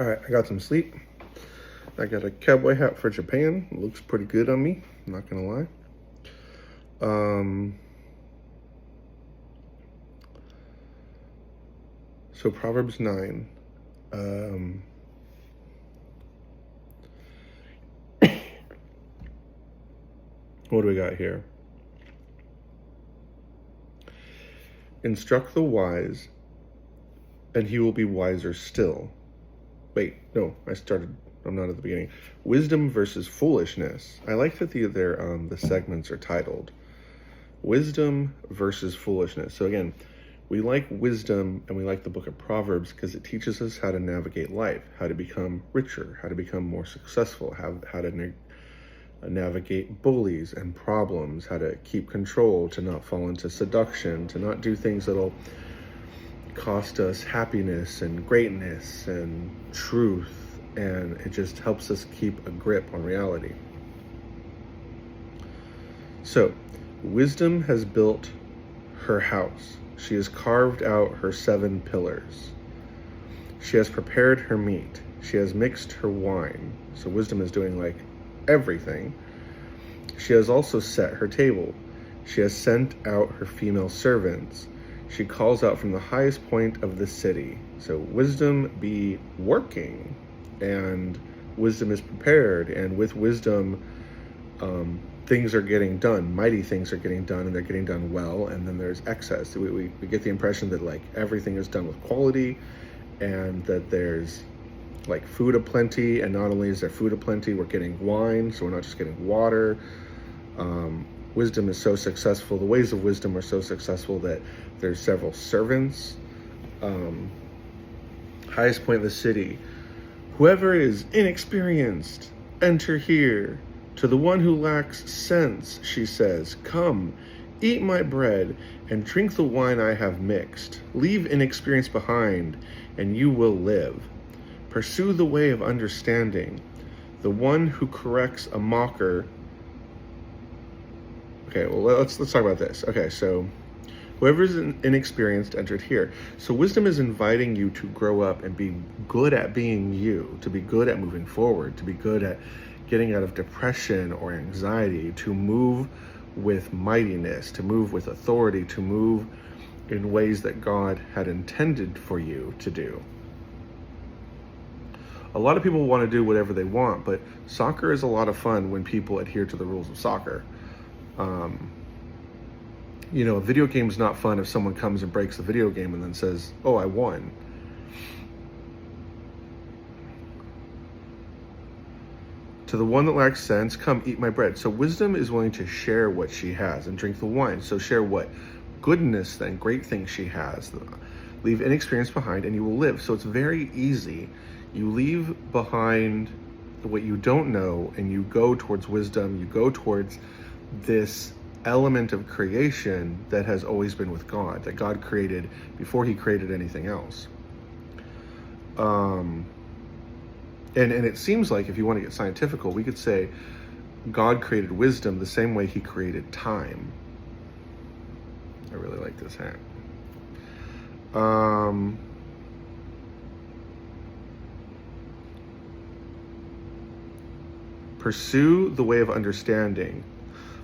All right, I got some sleep. I got a cowboy hat for Japan. It looks pretty good on me, I'm not gonna lie. So Proverbs 9. What do we got here? Instruct the wise, and he will be wiser still. Wait, no, I'm not at the beginning. Wisdom versus foolishness. I like that the segments are titled Wisdom versus Foolishness. So again, we like wisdom and we like the book of Proverbs because it teaches us how to navigate life, how to become richer, how to become more successful, how to navigate bullies and problems, how to keep control, to not fall into seduction, to not do things that'll cost us happiness and greatness and truth, and it just helps us keep a grip on reality. So, wisdom has built her house. She has carved out her 7 pillars. She has prepared her meat. She has mixed her wine. So wisdom is doing like everything. She has also set her table. She has sent out her female servants. She calls out from the highest point of the city. So wisdom be working, and wisdom is prepared, and with wisdom, things are getting done. Mighty things are getting done, and they're getting done well, and then there's excess. We get the impression that like everything is done with quality, and that there's like food aplenty, and not only is there food aplenty, we're getting wine, so we're not just getting water. Wisdom is so successful. The ways of wisdom are so successful that there's several servants. Highest point of the city. Whoever is inexperienced, enter here. To the one who lacks sense, she says, come, eat my bread and drink the wine I have mixed. Leave inexperience behind, and you will live. Pursue the way of understanding. The one who corrects a mocker. Okay, well, let's talk about this. Okay, so whoever is inexperienced entered here. So wisdom is inviting you to grow up and be good at being you, to be good at moving forward, to be good at getting out of depression or anxiety, to move with mightiness, to move with authority, to move in ways that God had intended for you to do. A lot of people want to do whatever they want, but soccer is a lot of fun when people adhere to the rules of soccer. A video game is not fun if someone comes and breaks the video game and then says, oh, I won. To the one that lacks sense, come eat my bread. So wisdom is willing to share what she has and drink the wine. So share what goodness, then great things she has. Leave inexperience behind and you will live. So it's very easy. You leave behind what you don't know and you go towards wisdom. You go towards this element of creation that has always been with God, that God created before he created anything else. And it seems like if you want to get scientific, we could say God created wisdom the same way he created time. I really like this hat. Pursue the way of understanding.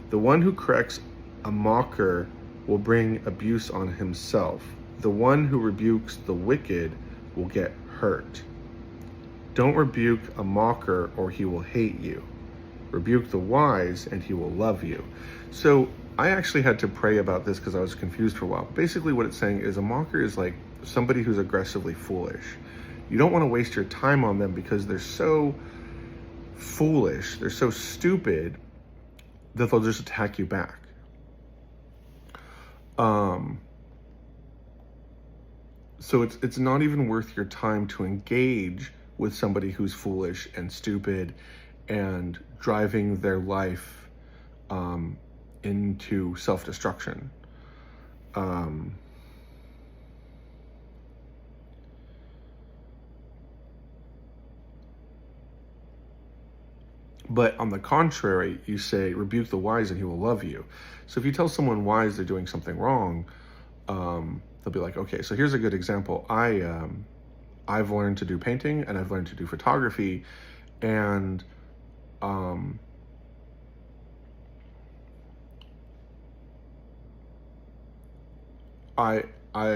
The one who corrects a mocker will bring abuse on himself. The one who rebukes the wicked will get hurt. Don't rebuke a mocker or he will hate you. Rebuke the wise and he will love you. So I actually had to pray about this because I was confused for a while. Basically what it's saying is a mocker is like somebody who's aggressively foolish. You don't want to waste your time on them because they're so foolish, they're so stupid that they'll just attack you back. So it's not even worth your time to engage with somebody who's foolish and stupid and driving their life into self-destruction. But on the contrary, you say, rebuke the wise and he will love you. So if you tell someone wise they're doing something wrong, they'll be like, okay, so here's a good example. I I've learned to do painting and I've learned to do photography, and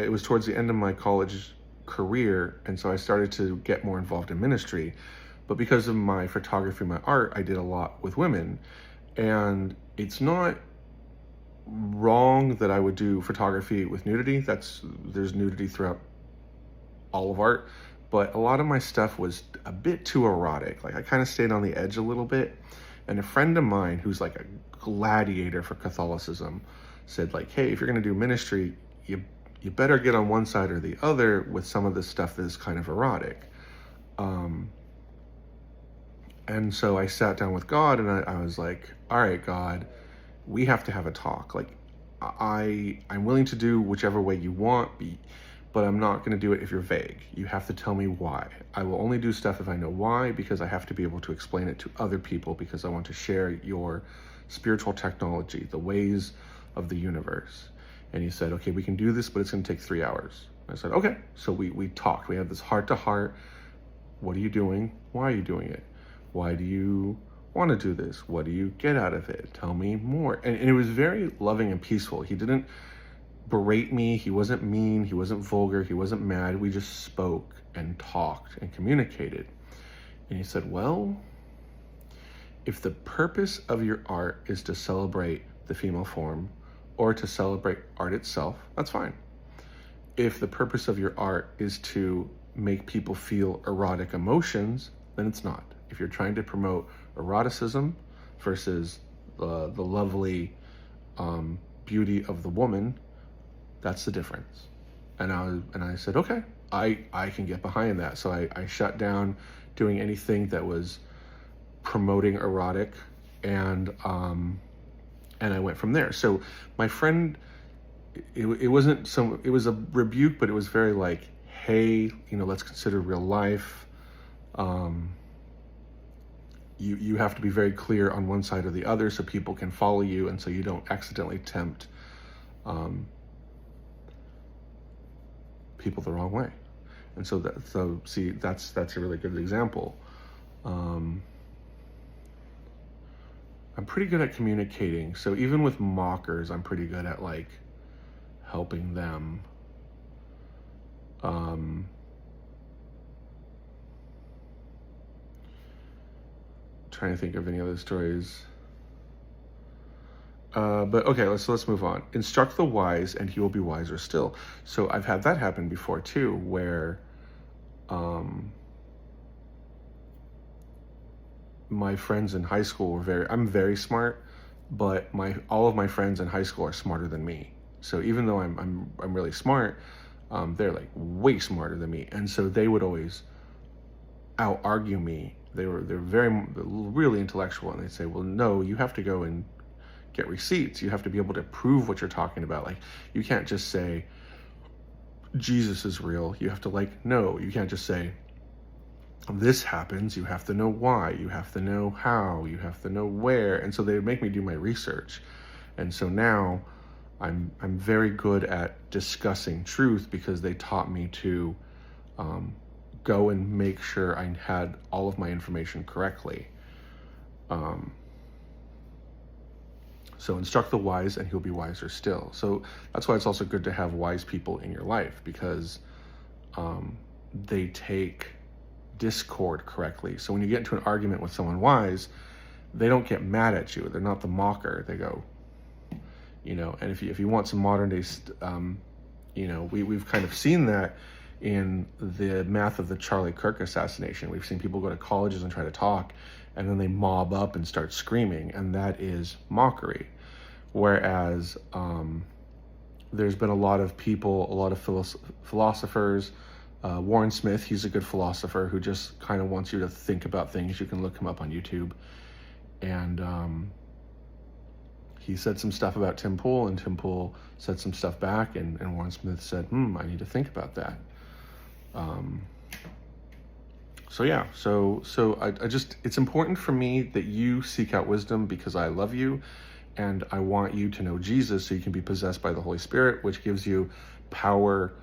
it was towards the end of my college career, and so I started to get more involved in ministry. But because of my photography, my art, I did a lot with women, and it's not wrong that I would do photography with nudity. There's nudity throughout all of art, but a lot of my stuff was a bit too erotic. Like I kind of stayed on the edge a little bit. And a friend of mine who's like a gladiator for Catholicism said, like, hey, if you're going to do ministry, you better get on one side or the other with some of this stuff that is kind of erotic. And so I sat down with God, and I was like, all right, God, we have to have a talk. Like, I'm willing to do whichever way you want, but I'm not going to do it if you're vague. You have to tell me why. I will only do stuff if I know why, because I have to be able to explain it to other people, because I want to share your spiritual technology, the ways of the universe. And he said, okay, we can do this, but it's going to take 3 hours. I said, okay. So we talked. We had this heart-to-heart. What are you doing? Why are you doing it? Why do you want to do this? What do you get out of it? Tell me more. And it was very loving and peaceful. He didn't berate me. He wasn't mean. He wasn't vulgar. He wasn't mad. We just spoke and talked and communicated. And he said, well, if the purpose of your art is to celebrate the female form or to celebrate art itself, that's fine. If the purpose of your art is to make people feel erotic emotions, then it's not. If you're trying to promote eroticism versus the lovely beauty of the woman, that's the difference. And I said, okay, I can get behind that. So I shut down doing anything that was promoting erotic, and I went from there. So my friend, it wasn't it was a rebuke, but it was very like, hey, let's consider real life. You have to be very clear on one side or the other so people can follow you, and so you don't accidentally tempt people the wrong way. And so that's a really good example. I'm pretty good at communicating. So even with mockers, I'm pretty good at like helping them. Trying to think of any other stories. But okay, let's move on. Instruct the wise, and he will be wiser still. So I've had that happen before too, where my friends in high school were I'm very smart, but all of my friends in high school are smarter than me. So even though I'm really smart, they're like way smarter than me, and so they would always out argue me. They're really intellectual, and they'd say, well, no, you have to go and get receipts. You have to be able to prove what you're talking about. Like, you can't just say Jesus is real. You have to you can't just say this happens. You have to know why. You have to know how. You have to know where. And so they would make me do my research. And so now I'm very good at discussing truth, because they taught me to go and make sure I had all of my information correctly. So instruct the wise, and he'll be wiser still. So that's why it's also good to have wise people in your life, because they take discord correctly. So when you get into an argument with someone wise, they don't get mad at you. They're not the mocker. They go, and if you want some modern day, we've kind of seen that in the math of the Charlie Kirk assassination. We've seen people go to colleges and try to talk, and then they mob up and start screaming, and that is mockery. Whereas there's been a lot of people, a lot of philosophers, Warren Smith, he's a good philosopher who just kind of wants you to think about things. You can look him up on YouTube. And he said some stuff about Tim Pool, and Tim Pool said some stuff back, and Warren Smith said, I need to think about that. So I just, it's important for me that you seek out wisdom, because I love you, and I want you to know Jesus so you can be possessed by the Holy Spirit, which gives you power,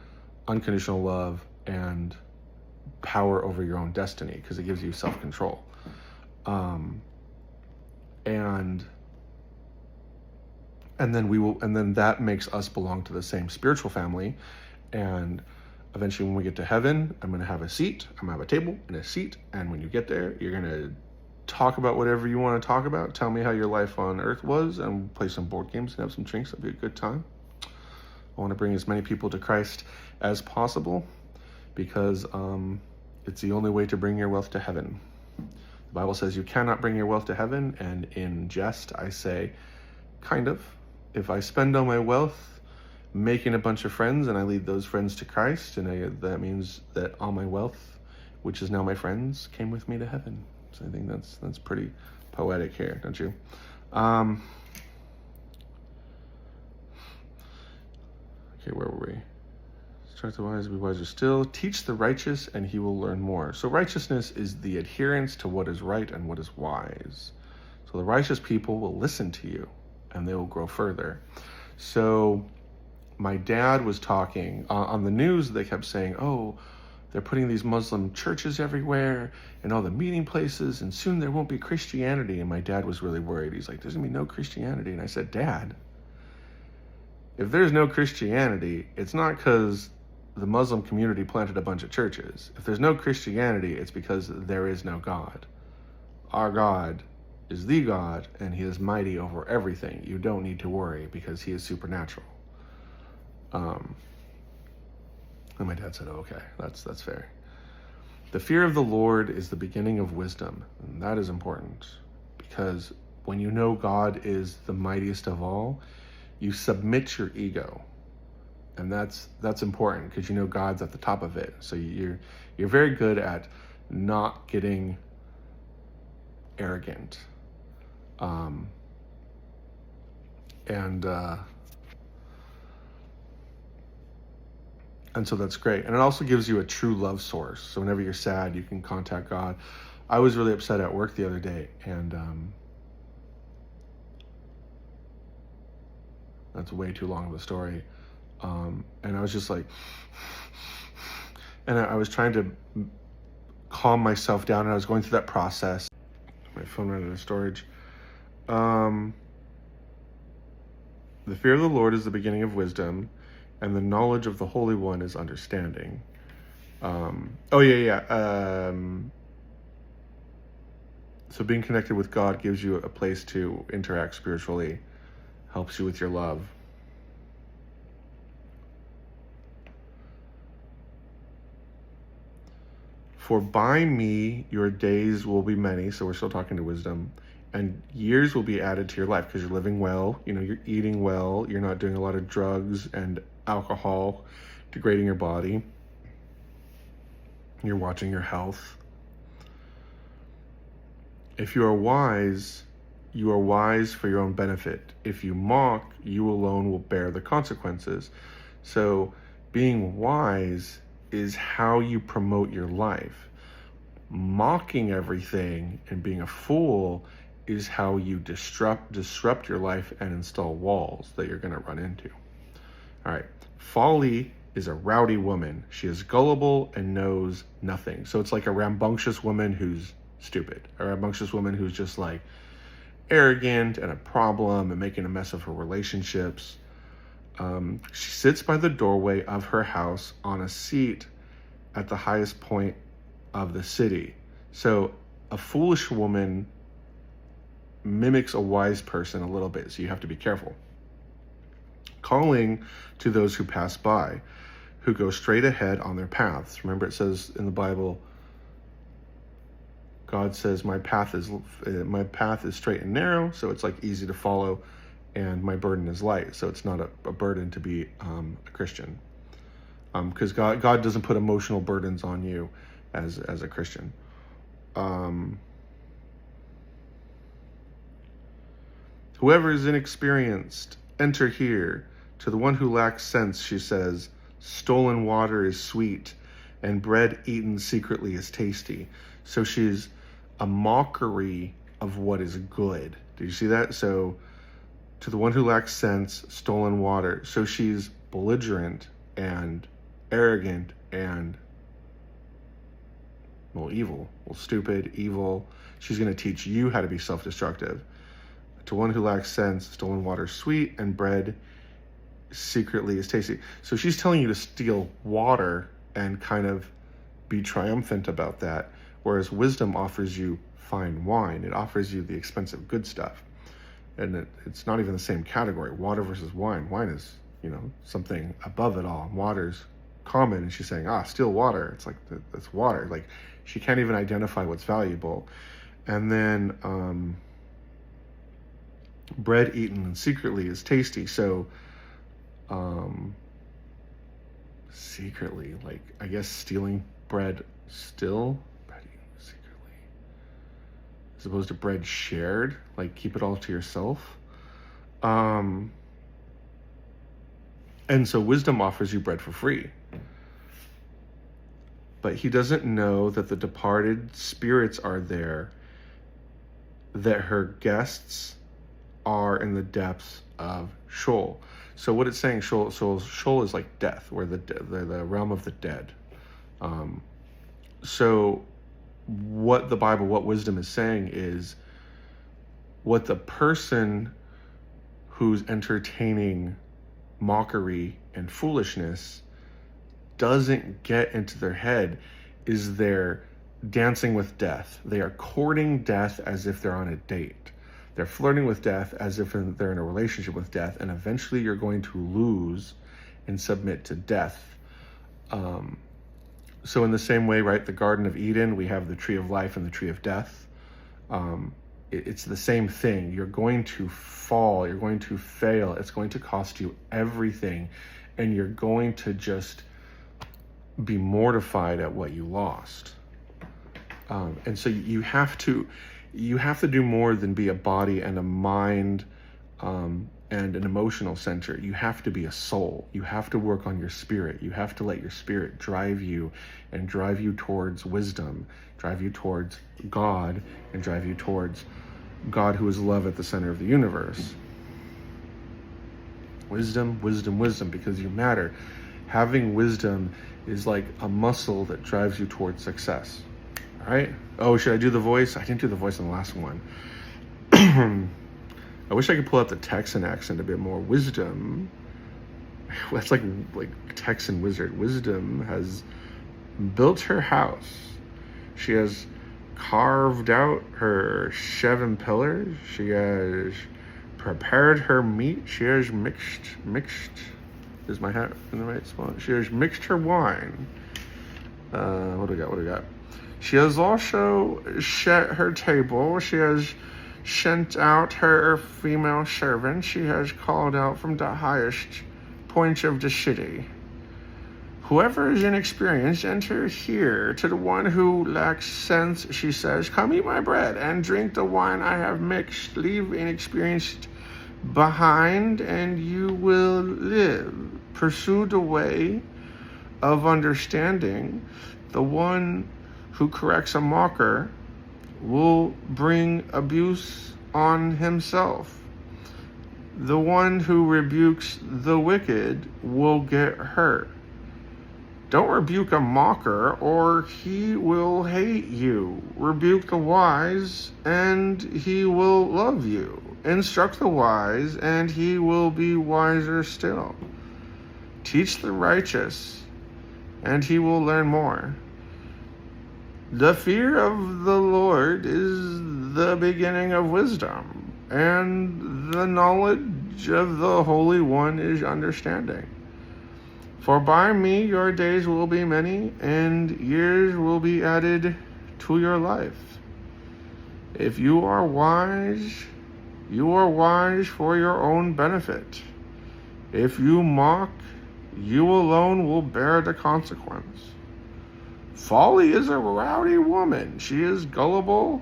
unconditional love, and power over your own destiny, because it gives you self-control. And then that makes us belong to the same spiritual family. And eventually when we get to heaven, I'm going to have a seat. I'm going to have a table and a seat. And when you get there, you're going to talk about whatever you want to talk about. Tell me how your life on earth was, and we'll play some board games and have some drinks. It'll be a good time. I want to bring as many people to Christ as possible, because it's the only way to bring your wealth to heaven. The Bible says you cannot bring your wealth to heaven, and in jest I say, kind of. If I spend all my wealth making a bunch of friends and I lead those friends to Christ, and that means that all my wealth, which is now my friends, came with me to heaven. So I think that's pretty poetic here, don't you? Okay, where were we? Instruct the wise to be wiser still. Teach the righteous, and he will learn more. So righteousness is the adherence to what is right and what is wise. So the righteous people will listen to you, and they will grow further. So my dad was talking on the news. They kept saying, oh, they're putting these Muslim churches everywhere and all the meeting places, and soon there won't be Christianity. And my dad was really worried. He's like, there's gonna be no Christianity. And I said, Dad, if there's no Christianity, it's not because the Muslim community planted a bunch of churches. If there's no Christianity, it's because there is no God. Our God is the God, and he is mighty over everything. You don't need to worry, because he is supernatural. And my dad said, oh, okay, that's fair. The fear of the Lord is the beginning of wisdom, and that is important, because when you know God is the mightiest of all, you submit your ego. And that's important, because you know God's at the top of it. So you're very good at not getting arrogant. And so that's great. And it also gives you a true love source. So whenever you're sad, you can contact God. I was really upset at work the other day, and that's way too long of a story. And I was just like, and I was trying to calm myself down, and I was going through that process. My phone ran out of storage. The fear of the Lord is the beginning of wisdom, and the knowledge of the Holy One is understanding. So being connected with God gives you a place to interact spiritually, helps you with your love. For by me your days will be many, so we're still talking to wisdom, and years will be added to your life, because you're living well, you're eating well, you're not doing a lot of drugs and alcohol, degrading your body, you're watching your health. If you are wise for your own benefit. If you mock, you alone will bear the consequences. So being wise is how you promote your life. Mocking everything and being a fool is how you disrupt your life and install walls that you're going to run into. All right. Folly is a rowdy woman. She is gullible and knows nothing. So it's like a rambunctious woman who's stupid, a rambunctious woman who's just like arrogant and a problem and making a mess of her relationships. She sits by the doorway of her house on a seat at the highest point of the city. So a foolish woman mimics a wise person a little bit, so you have to be careful. Calling to those who pass by, who go straight ahead on their paths. Remember, it says in the Bible, God says, my path is straight and narrow, so it's like easy to follow, and my burden is light, so it's not a burden to be a Christian, because God doesn't put emotional burdens on you as a Christian. Whoever is inexperienced, enter here. To the one who lacks sense, she says, stolen water is sweet, and bread eaten secretly is tasty. So she's a mockery of what is good. Do you see that? So to the one who lacks sense, stolen water. So she's belligerent and arrogant and Well, evil. Well, stupid, evil. She's going to teach you how to be self-destructive. To one who lacks sense, stolen water is sweet, and bread secretly is tasty. So she's telling you to steal water and kind of be triumphant about that, whereas wisdom offers you fine wine. It offers you the expensive good stuff. And it's not even the same category. Water versus wine. Wine is, something above it all. Water's common, and she's saying, steal water. It's like, that's water. Like, she can't even identify what's valuable. And then bread eaten secretly is tasty. So secretly, like, I guess stealing bread still, bread eaten secretly, as opposed to bread shared, like keep it all to yourself. And so wisdom offers you bread for free. But he doesn't know that the departed spirits are there, that her guests are in the depths of Sheol. So what it's saying, Sheol is like death, where the realm of the dead. So what wisdom is saying is, what the person who's entertaining mockery and foolishness doesn't get into their head is they're dancing with death. They are courting death as if they're on a date. They're flirting with death as if they're in a relationship with death, and eventually you're going to lose and submit to death. So in the same way, right, the Garden of Eden, we have the tree of life and the tree of death. It's the same thing. You're going to fall. You're going to fail. It's going to cost you everything, and you're going to just be mortified at what you lost. And so you have to do more than be a body and a mind and an emotional center. You have to be a soul. You have to work on your spirit. You have to let your spirit drive you and drive you towards wisdom, drive you towards God, and drive you towards God, who is love at the center of the universe. Wisdom, wisdom, wisdom, because you matter. Having wisdom is like a muscle that drives you towards success. All right? Oh, should I do the voice? I didn't do the voice in the last one. I wish I could pull out the Texan accent a bit more. Wisdom, that's like Texan wizard. Wisdom has built her house. She has carved out her 7 pillars. She has prepared her meat. She has mixed. Is my hat in the right spot? She has mixed her wine. What do we got? She has also set her table. She has sent out her female servant. She has called out from the highest points of the city. Whoever is inexperienced, enter here. To the one who lacks sense, she says, come eat my bread and drink the wine I have mixed. Leave inexperienced behind, and you will live. Pursue the way of understanding. The one who corrects a mocker will bring abuse on himself. The one who rebukes the wicked will get hurt. Don't rebuke a mocker, or he will hate you. Rebuke the wise, and he will love you. Instruct the wise, and he will be wiser still. Teach the righteous, and he will learn more. The fear of the Lord is the beginning of wisdom, and the knowledge of the Holy One is understanding. For by me your days will be many, and years will be added to your life. If you are wise for your own benefit. If you mock, you alone will bear the consequence. Folly is a rowdy woman. She is gullible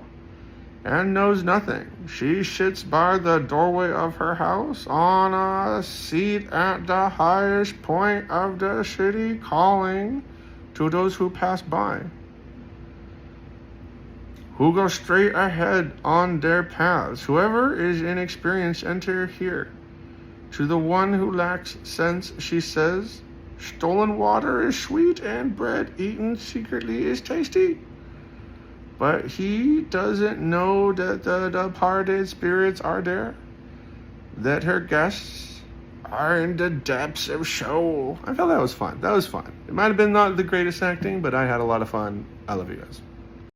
and knows nothing. She sits by the doorway of her house on a seat at the highest point of the city, calling to those who pass by, who go straight ahead on their paths. Whoever is inexperienced, enter here. To the one who lacks sense, she says, stolen water is sweet, and bread eaten secretly is tasty. But he doesn't know that the departed spirits are there, that her guests are in the depths of Sheol. I felt that was fun. That was fun. It might have been not the greatest acting, but I had a lot of fun. I love you guys.